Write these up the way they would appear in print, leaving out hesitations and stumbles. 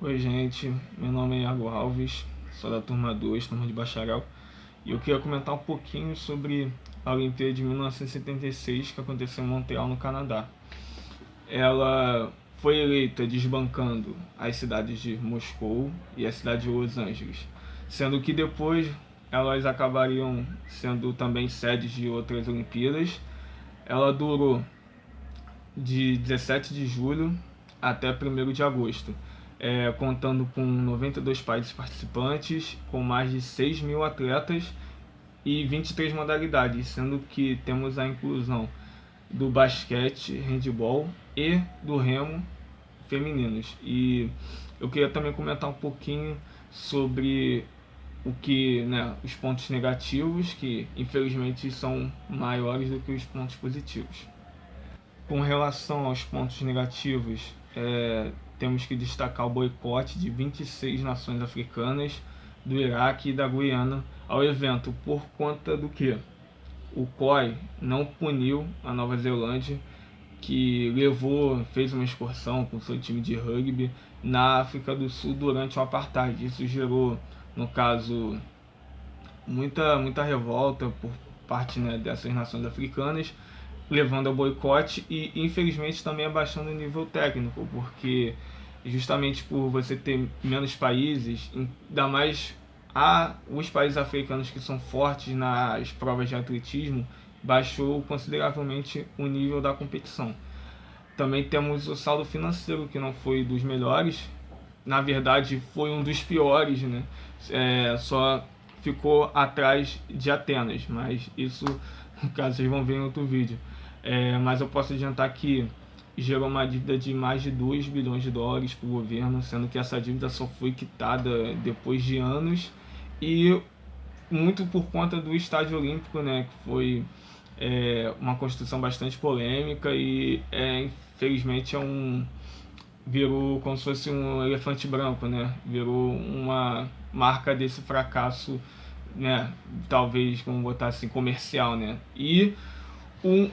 Oi gente, meu nome é Iago Alves, sou da turma 2, turma de bacharel, e eu queria comentar um pouquinho sobre a Olimpíada de 1976 que aconteceu em Montreal, no Canadá. Ela foi eleita desbancando as cidades de Moscou e a cidade de Los Angeles, sendo que depois elas acabariam sendo também sedes de outras Olimpíadas. Ela durou de 17 de julho até 1º de agosto, contando com 92 países participantes, com mais de 6 mil atletas e 23 modalidades, sendo que temos a inclusão do basquete, handball e do remo femininos. E eu queria também comentar um pouquinho sobre os pontos negativos, que infelizmente são maiores do que os pontos positivos. Com relação aos pontos negativos, temos que destacar o boicote de 26 nações africanas, do Iraque e da Guiana ao evento, por conta do que o COI não puniu a Nova Zelândia, que fez uma excursão com seu time de rugby na África do Sul durante o apartheid. Isso gerou, no caso, muita revolta por parte, né, dessas nações africanas, levando ao boicote e infelizmente também abaixando o nível técnico, porque justamente por você ter menos países, ainda mais os países africanos que são fortes nas provas de atletismo, baixou consideravelmente o nível da competição. Também temos o saldo financeiro, que não foi dos melhores, na verdade foi um dos piores, né? Só ficou atrás de Atenas, mas isso, no caso, vocês vão ver em outro vídeo. Mas eu posso adiantar que gerou uma dívida de mais de 2 bilhões de dólares para o governo, sendo que essa dívida só foi quitada depois de anos, e muito por conta do estádio olímpico, né, que foi uma construção bastante polêmica e infelizmente virou como se fosse um elefante branco, né? Virou uma marca desse fracasso, né? Talvez, como botar assim, comercial, né? E o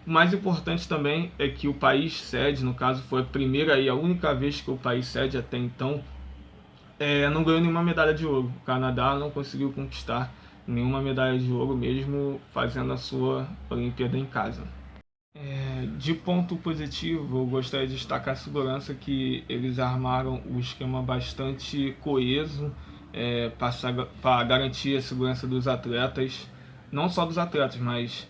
mais importante também é que o país sede, no caso foi a primeira e a única vez que o país sede até então, não ganhou nenhuma medalha de ouro. O Canadá não conseguiu conquistar nenhuma medalha de ouro, mesmo fazendo a sua Olimpíada em casa. De ponto positivo, eu gostaria de destacar a segurança, que eles armaram o esquema bastante coeso, para garantir a segurança dos atletas, não só dos atletas, mas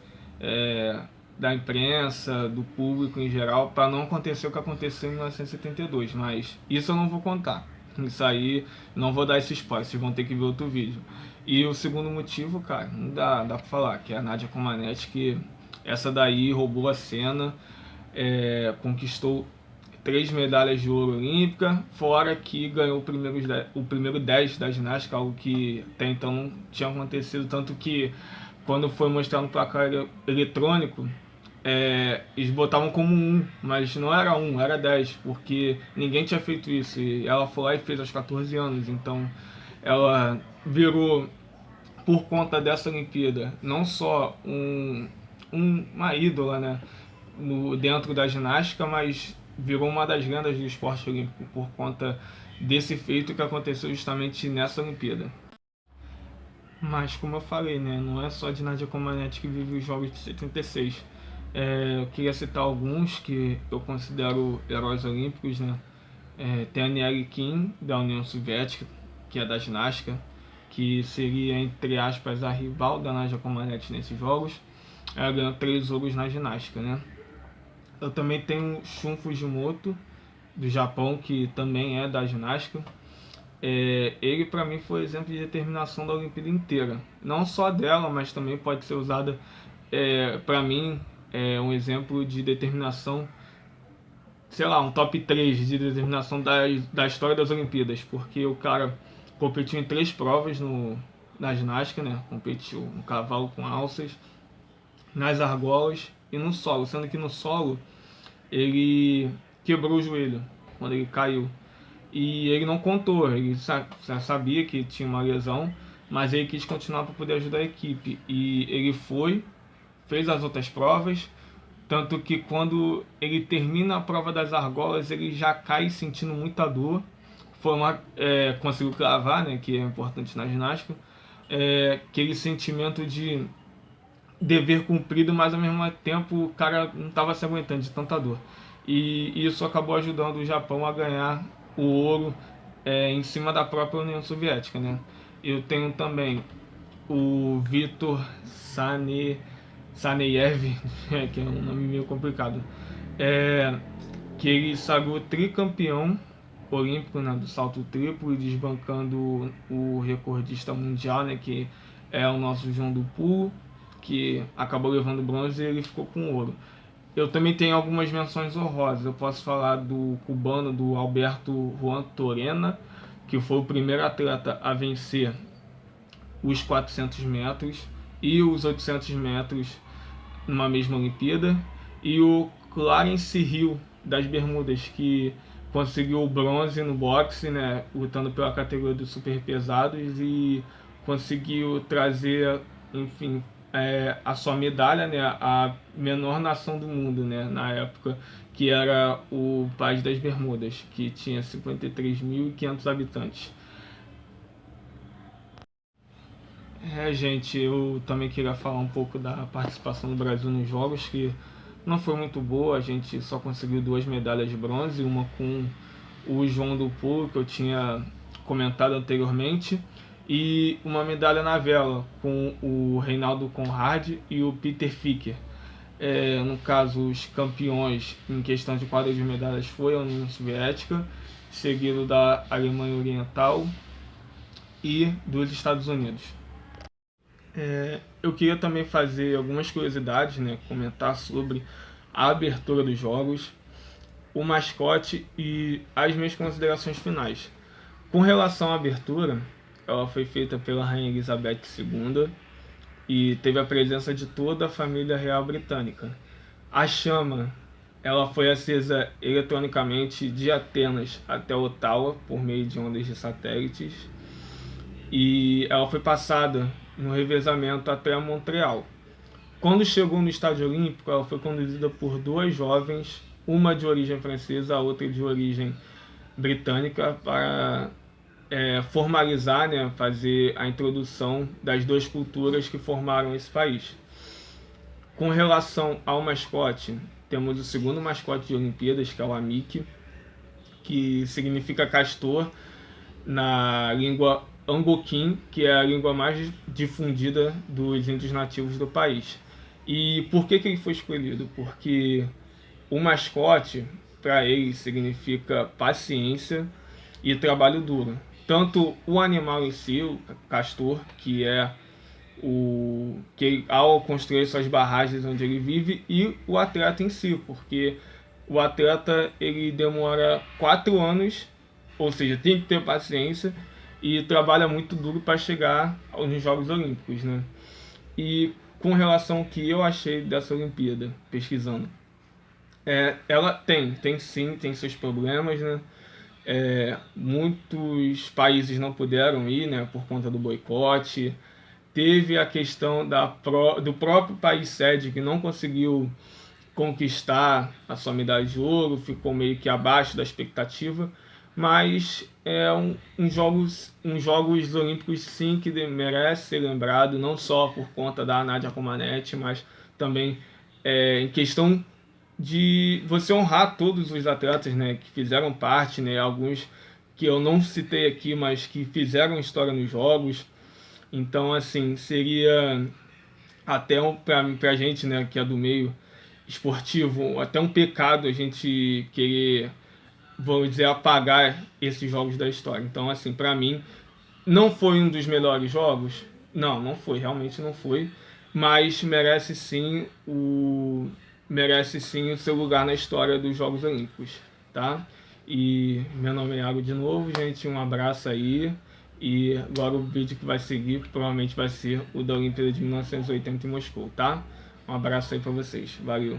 da imprensa, do público em geral, para não acontecer o que aconteceu em 1972, mas isso eu não vou contar. Isso aí, não vou dar esse spoiler, vocês vão ter que ver outro vídeo. E o segundo motivo, cara, não dá pra falar, que é a Nadia Comaneci, que essa daí roubou a cena, conquistou 3 medalhas de ouro olímpica, fora que ganhou o primeiro 10 da ginástica, algo que até então não tinha acontecido, tanto que quando foi mostrar no placar eletrônico, eles botavam como 1, mas não era 1, era 10, porque ninguém tinha feito isso, e ela foi lá e fez aos 14 anos, então ela virou, por conta dessa Olimpíada, não só uma ídola, né, dentro da ginástica, mas virou uma das lendas do esporte olímpico por conta desse feito que aconteceu justamente nessa Olimpíada. Mas como eu falei, né, não é só de Nadia Comaneci que vive os Jogos de 76. Eu queria citar alguns que eu considero heróis olímpicos, né? Tem a Nelly Kim, da União Soviética, que é da ginástica, que seria, entre aspas, a rival da Nadia Comaneci nesses jogos. Ela ganhou 3 ouros na ginástica, né? Eu também tenho Shun Fujimoto, do Japão, que também é da ginástica. Ele, para mim, foi exemplo de determinação da Olimpíada inteira. Não só dela, mas também pode ser usada, para mim, um exemplo de determinação, sei lá, um top 3 de determinação da história das Olimpíadas, porque o cara competiu em 3 provas na ginástica, né? Competiu no cavalo com alças, nas argolas e no solo, sendo que no solo ele quebrou o joelho quando ele caiu. E ele não contou, ele sabia que tinha uma lesão, mas ele quis continuar para poder ajudar a equipe. E ele fez as outras provas, tanto que quando ele termina a prova das argolas, ele já cai sentindo muita dor, conseguiu cravar, né, que é importante na ginástica, aquele sentimento de dever cumprido, mas ao mesmo tempo o cara não estava se aguentando de tanta dor. E isso acabou ajudando o Japão a ganhar o ouro em cima da própria União Soviética, né? Eu tenho também o Vitor Saneyev, que é um nome meio complicado, que ele sagrou tricampeão olímpico, né, do salto triplo, e desbancando o recordista mundial, né, que é o nosso João do Pulo, que acabou levando bronze e ele ficou com ouro. Eu também tenho algumas menções honrosas. Eu posso falar do cubano, do Alberto Juan Torena, que foi o primeiro atleta a vencer os 400 metros e os 800 metros numa mesma Olimpíada. E o Clarence Hill, das Bermudas, que conseguiu o bronze no boxe, né, lutando pela categoria dos super pesados, e conseguiu trazer, enfim, a sua medalha, né, a menor nação do mundo, né, na época, que era o País das Bermudas, que tinha 53.500 habitantes. Gente, eu também queria falar um pouco da participação do Brasil nos Jogos, que não foi muito boa. A gente só conseguiu 2 medalhas de bronze, uma com o João do Pulo, que eu tinha comentado anteriormente, e uma medalha na vela com o Reinaldo Conrad e o Peter Ficker. No caso, os campeões em questão de quadro de medalhas foi a União Soviética, seguido da Alemanha Oriental e dos Estados Unidos. Eu queria também fazer algumas curiosidades, né, comentar sobre a abertura dos jogos, o mascote e as minhas considerações finais. Com relação à abertura, ela foi feita pela Rainha Elizabeth II e teve a presença de toda a família real britânica. A chama, ela foi acesa eletronicamente de Atenas até Ottawa por meio de ondas de satélites, e ela foi passada no revezamento até Montreal. Quando chegou no Estádio Olímpico, ela foi conduzida por 2 jovens, uma de origem francesa, a outra de origem britânica, para formalizar, né, fazer a introdução das 2 culturas que formaram esse país. Com relação ao mascote, temos o segundo mascote de Olimpíadas, que é o Amique, que significa castor na língua Algonquin, que é a língua mais difundida dos índios nativos do país. E por que ele foi escolhido? Porque o mascote, para ele, significa paciência e trabalho duro. Tanto o animal em si, o castor, que é o que ao construir suas barragens onde ele vive, e o atleta em si, porque o atleta ele demora 4 anos, ou seja, tem que ter paciência e trabalha muito duro para chegar aos Jogos Olímpicos, né? E com relação ao que eu achei dessa Olimpíada, pesquisando, ela tem sim, tem seus problemas, né? Muitos países não puderam ir, né, por conta do boicote. Teve a questão do próprio país sede, que não conseguiu conquistar a sua medalha de ouro, ficou meio que abaixo da expectativa, mas é um Jogos Olímpicos sim que merece ser lembrado, não só por conta da Nadia Comaneci, mas também em questão de você honrar todos os atletas, né, que fizeram parte, né, alguns que eu não citei aqui, mas que fizeram história nos Jogos. Então, assim, seria até pra gente, né, que é do meio esportivo, até um pecado a gente querer, vamos dizer, apagar esses jogos da história. Então, assim, pra mim, não foi um dos melhores jogos? Não foi, realmente não foi. Mas merece sim o seu lugar na história dos Jogos Olímpicos, tá? E meu nome é Iago de novo, gente, um abraço aí. E agora o vídeo que vai seguir provavelmente vai ser o da Olimpíada de 1980 em Moscou, tá? Um abraço aí pra vocês, valeu!